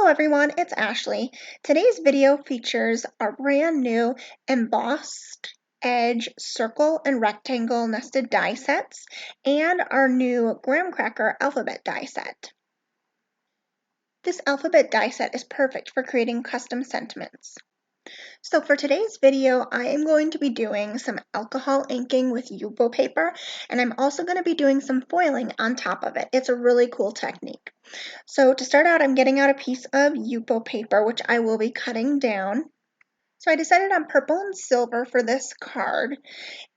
Hello everyone, it's Ashley. Today's video features our brand new embossed edge circle and rectangle nested die sets and our new graham cracker alphabet die set. This alphabet die set is perfect for creating custom sentiments. So for today's video, I am going to be doing some alcohol inking with Yupo paper, and I'm also going to be doing some foiling on top of it. It's a really cool technique. So to start out, I'm getting out a piece of Yupo paper, which I will be cutting down. So I decided on purple and silver for this card,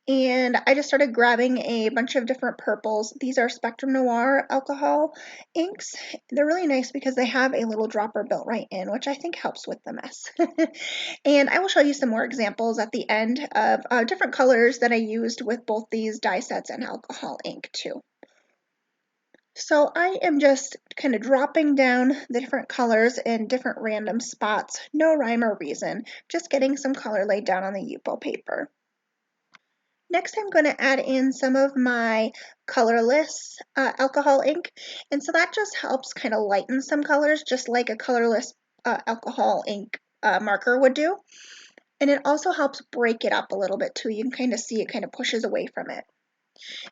and I just started grabbing a bunch of different purples. These are Spectrum Noir alcohol inks. They're really nice because they have a little dropper built right in, which I think helps with the mess. And I will show you some more examples at the end of different colors that I used with both these die sets and alcohol ink too. So I am just kind of dropping down the different colors in different random spots, no rhyme or reason, just getting some color laid down on the Yupo paper. Next, I'm going to add in some of my colorless alcohol ink, and so that just helps kind of lighten some colors, just like a colorless alcohol ink marker would do. And it also helps break it up a little bit too. You can kind of see it kind of pushes away from it.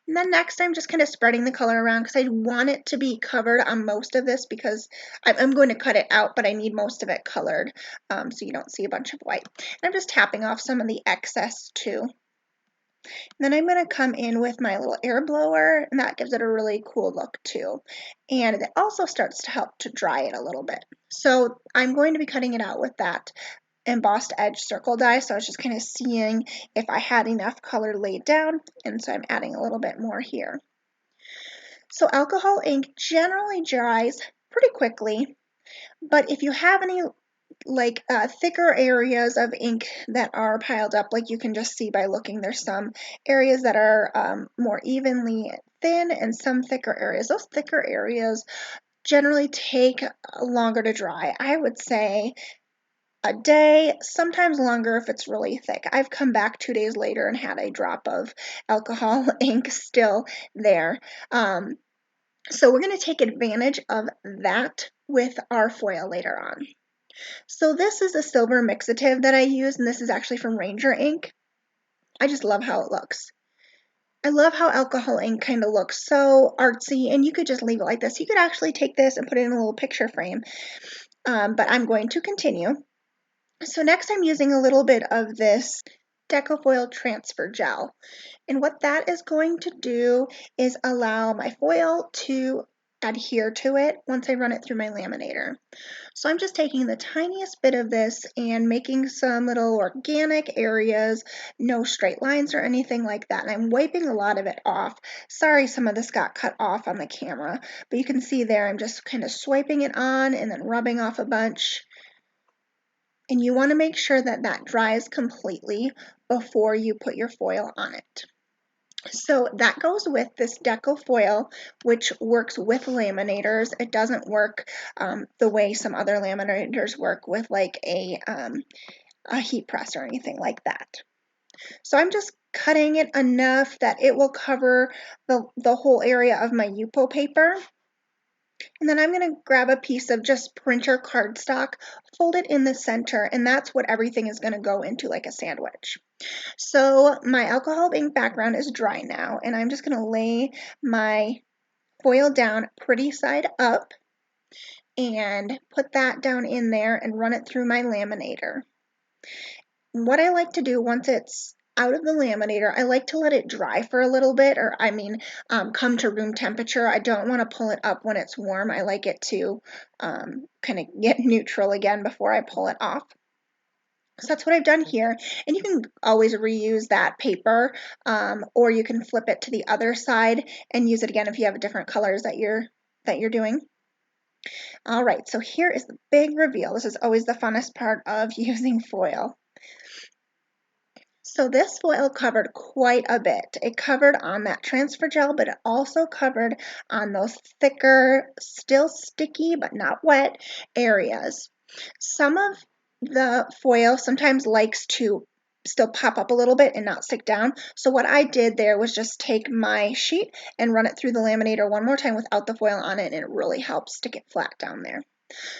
And then next, I'm just kind of spreading the color around because I want it to be covered on most of this because I'm going to cut it out, but I need most of it colored so you don't see a bunch of white. And I'm just tapping off some of the excess too. And then I'm going to come in with my little air blower, and that gives it a really cool look too. And it also starts to help to dry it a little bit. So I'm going to be cutting it out with that embossed edge circle die, so I was just kind of seeing if I had enough color laid down, and so I'm adding a little bit more here. So alcohol ink generally dries pretty quickly, but if you have any thicker areas of ink that are piled up, like you can just see by looking, there's some areas that are more evenly thin and some thicker areas. Those thicker areas generally take longer to dry. I would say a day, sometimes longer if it's really thick. I've come back 2 days later and had a drop of alcohol ink still there. So we're going to take advantage of that with our foil later on. So this is a silver mixative that I use, and this is actually from Ranger ink. I just love how it looks. I love how alcohol ink kind of looks so artsy, and you could just leave it like this. You could actually take this and put it in a little picture frame, but I'm going to continue. So next I'm using a little bit of this Deco Foil transfer gel. And what that is going to do is allow my foil to adhere to it once I run it through my laminator. So I'm just taking the tiniest bit of this and making some little organic areas, no straight lines or anything like that. And I'm wiping a lot of it off. Sorry, some of this got cut off on the camera, but you can see there I'm just kind of swiping it on and then rubbing off a bunch. And you want to make sure that that dries completely before you put your foil on it. So that goes with this Deco Foil, which works with laminators. It doesn't work the way some other laminators work with like a heat press or anything like that. So I'm just cutting it enough that it will cover the whole area of my Yupo paper. And then I'm going to grab a piece of just printer cardstock, fold it in the center, and that's what everything is going to go into, like a sandwich. So my alcohol ink background is dry now, and I'm just going to lay my foil down pretty side up and put that down in there and run it through my laminator. What I like to do once it's out of the laminator, I like to let it dry for a little bit, or come to room temperature. I don't want to pull it up when it's warm. I like it to kind of get neutral again before I pull it off. So that's what I've done here, and you can always reuse that paper, or you can flip it to the other side and use it again if you have different colors that you're doing. All right, so here is the big reveal. This is always the funnest part of using foil. So this foil covered quite a bit. It covered on that transfer gel, but it also covered on those thicker, still sticky but not wet areas. Some of the foil sometimes likes to still pop up a little bit and not stick down. So what I did there was just take my sheet and run it through the laminator one more time without the foil on it, and it really helps stick it flat down there.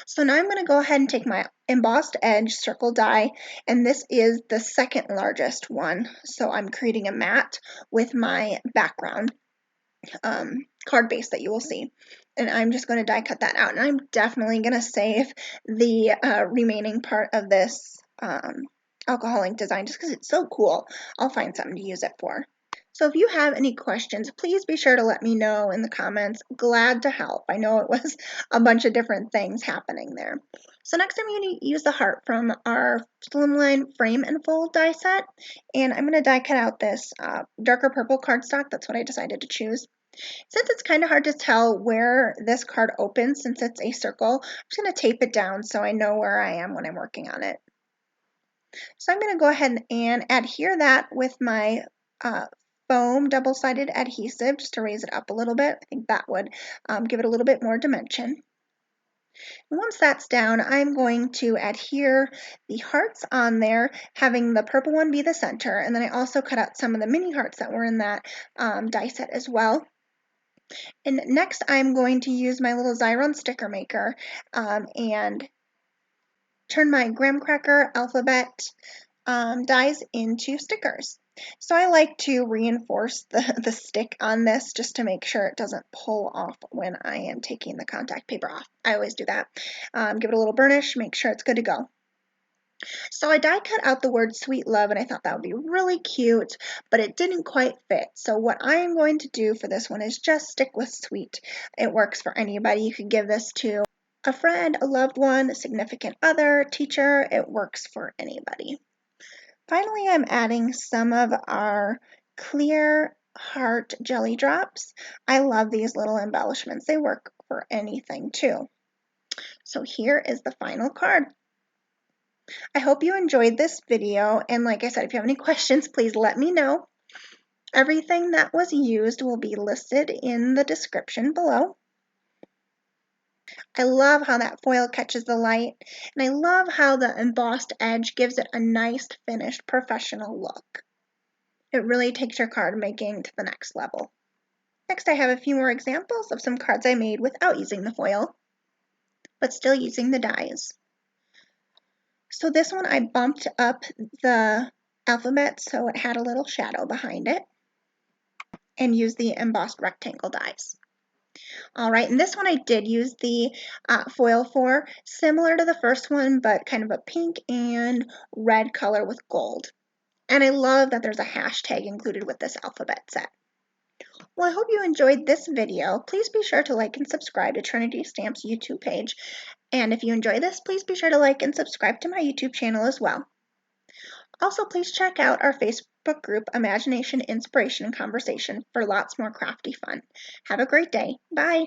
So now I'm going to go ahead and take my embossed edge circle die, and this is the second largest one. So I'm creating a mat with my background card base that you will see. And I'm just going to die cut that out. And I'm definitely going to save the remaining part of this alcohol ink design just because it's so cool. I'll find something to use it for. So if you have any questions, please be sure to let me know in the comments. Glad to help. I know it was a bunch of different things happening there. So next I'm going to use the heart from our Slimline Frame and Fold die set. And I'm going to die cut out this darker purple cardstock. That's what I decided to choose. Since it's kind of hard to tell where this card opens since it's a circle, I'm just going to tape it down so I know where I am when I'm working on it. So I'm going to go ahead and adhere that with my foam double-sided adhesive just to raise it up a little bit. I think that would give it a little bit more dimension. And once that's down, I'm going to adhere the hearts on there, having the purple one be the center, and then I also cut out some of the mini hearts that were in that die set as well. And next I'm going to use my little Xyron sticker maker and turn my graham cracker alphabet dies into stickers. So I like to reinforce the stick on this just to make sure it doesn't pull off when I am taking the contact paper off. I always do that. Give it a little burnish, make sure it's good to go. So I die cut out the word sweet love and I thought that would be really cute, but it didn't quite fit. So what I am going to do for this one is just stick with sweet. It works for anybody. You could give this to a friend, a loved one, a significant other, teacher. It works for anybody. Finally, I'm adding some of our clear heart jelly drops. I love these little embellishments. They work for anything too. So here is the final card. I hope you enjoyed this video, and like I said, if you have any questions, please let me know. Everything that was used will be listed in the description below. I love how that foil catches the light, and I love how the embossed edge gives it a nice, finished, professional look. It really takes your card making to the next level. Next, I have a few more examples of some cards I made without using the foil, but still using the dies. So this one I bumped up the alphabet so it had a little shadow behind it and used the embossed rectangle dies. All right, and this one I did use the foil for, similar to the first one, but kind of a pink and red color with gold. And I love that there's a hashtag included with this alphabet set. Well, I hope you enjoyed this video. Please be sure to like and subscribe to Trinity Stamps YouTube page. And if you enjoy this, please be sure to like and subscribe to my YouTube channel as well. Also, please check out our Facebook group, Imagination, Inspiration, and Conversation for lots more crafty fun. Have a great day. Bye.